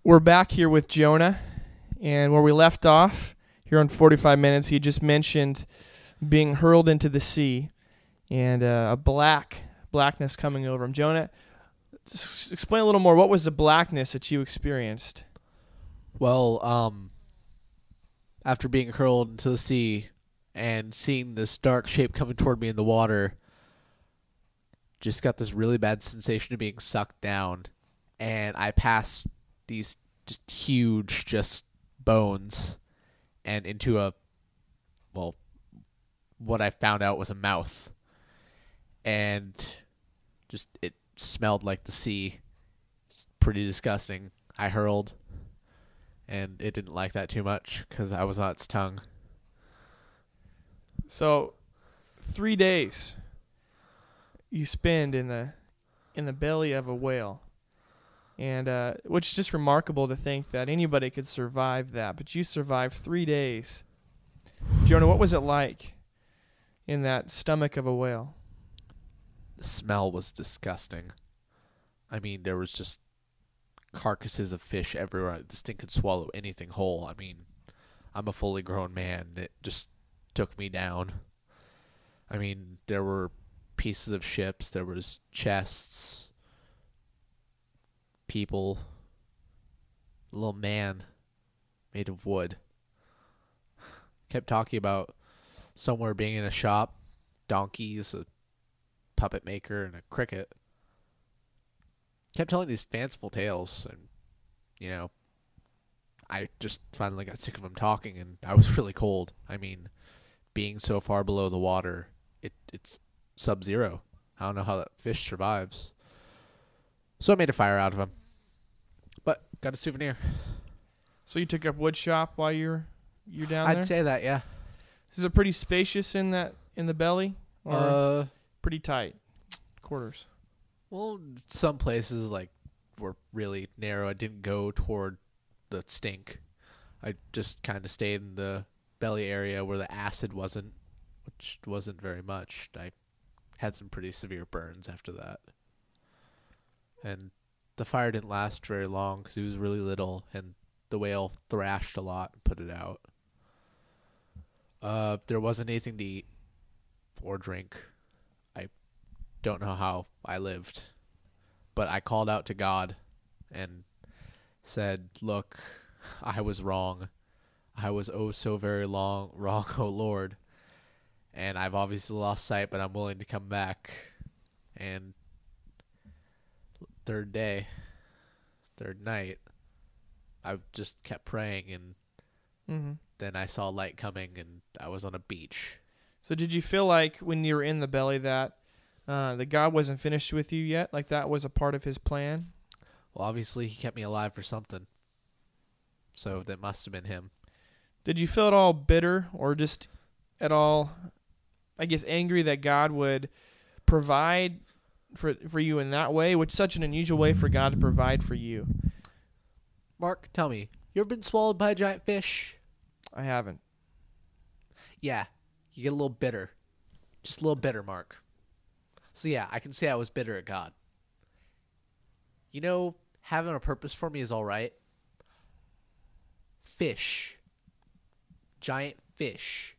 We're back here with Jonah, and where we left off here on 45 Minutes, he just mentioned being hurled into the sea and a blackness coming over him. Jonah, just explain a little more. What was the blackness that you experienced? Well, after being hurled into the sea and seeing this dark shape coming toward me in the water, just got this really bad sensation of being sucked down, and I passed these just huge bones and into what I found out was a mouth, and just it smelled like the sea. It's pretty disgusting. I hurled, and it didn't like that too much because I was on its tongue. So, 3 days you spend in the belly of a whale, and which is just remarkable to think that anybody could survive that. But you survived 3 days. Jonah, what was it like in that stomach of a whale? The smell was disgusting. I mean, there was just carcasses of fish everywhere. This thing could swallow anything whole. I mean, I'm a fully grown man. It just took me down. I mean, there were pieces of ships. There was chests. People. A little man made of wood. Kept talking about somewhere being in a shop. Donkeys, a puppet maker, and a cricket. Kept telling these fanciful tales, and I just finally got sick of him talking, and I was really cold. I mean, being so far below the water, it's sub-zero. I don't know how that fish survives. So I made a fire out of him, but got a souvenir. So you took up wood shop while you're down there? I'd say that, yeah. Is it pretty spacious in the belly, or pretty tight quarters? Well, some places were really narrow. I didn't go toward the stink. I just kind of stayed in the belly area where the acid wasn't, which wasn't very much. I had some pretty severe burns after that. And the fire didn't last very long because it was really little, and the whale thrashed a lot and put it out. There wasn't anything to eat or drink. I don't know how I lived, but I called out to God and said, "Look, I was wrong. I was oh so very wrong, oh Lord. And I've obviously lost sight, but I'm willing to come back." And third night, I just kept praying, and then I saw light coming, and I was on a beach. So did you feel like when you were in the belly that God wasn't finished with you yet? Like that was a part of his plan? Well, obviously he kept me alive for something. So that must have been him. Did you feel at all bitter or just at all, I guess, angry that God would provide for you in that way? Which is such an unusual way for God to provide for you. Mark, tell me, you ever been swallowed by a giant fish? I haven't. Yeah, you get a little bitter. Just a little bitter, Mark. So yeah, I can say I was bitter at God. Having a purpose for me is all right. Fish. Giant fish.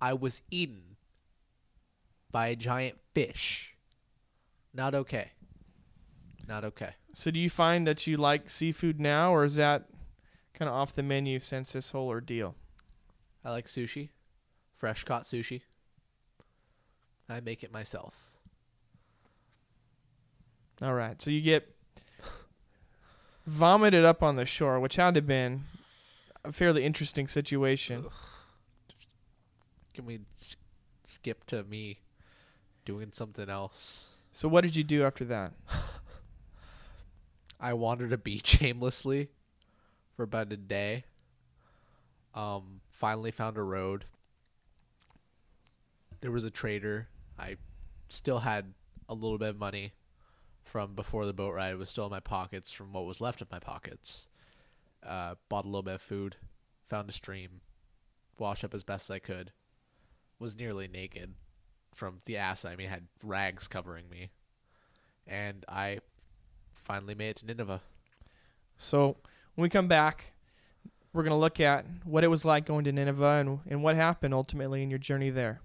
I was eaten by a giant fish. Not okay. Not okay. So do you find that you like seafood now, or is that kind of off the menu since this whole ordeal? I like sushi. Fresh caught sushi. I make it myself. All right. So you get vomited up on the shore, which had to have been a fairly interesting situation. Ugh. Can we skip to me doing something else? So what did you do after that? I wandered a beach aimlessly for about a day. Finally found a road. There was a trader. I still had a little bit of money from before the boat ride. It was still in my pockets from what was left of my pockets. Bought a little bit of food. Found a stream. Washed up as best as I could. Was nearly naked from the acid. I mean, I had rags covering me. And I finally made it to Nineveh. So when we come back, we're going to look at what it was like going to Nineveh and what happened ultimately in your journey there.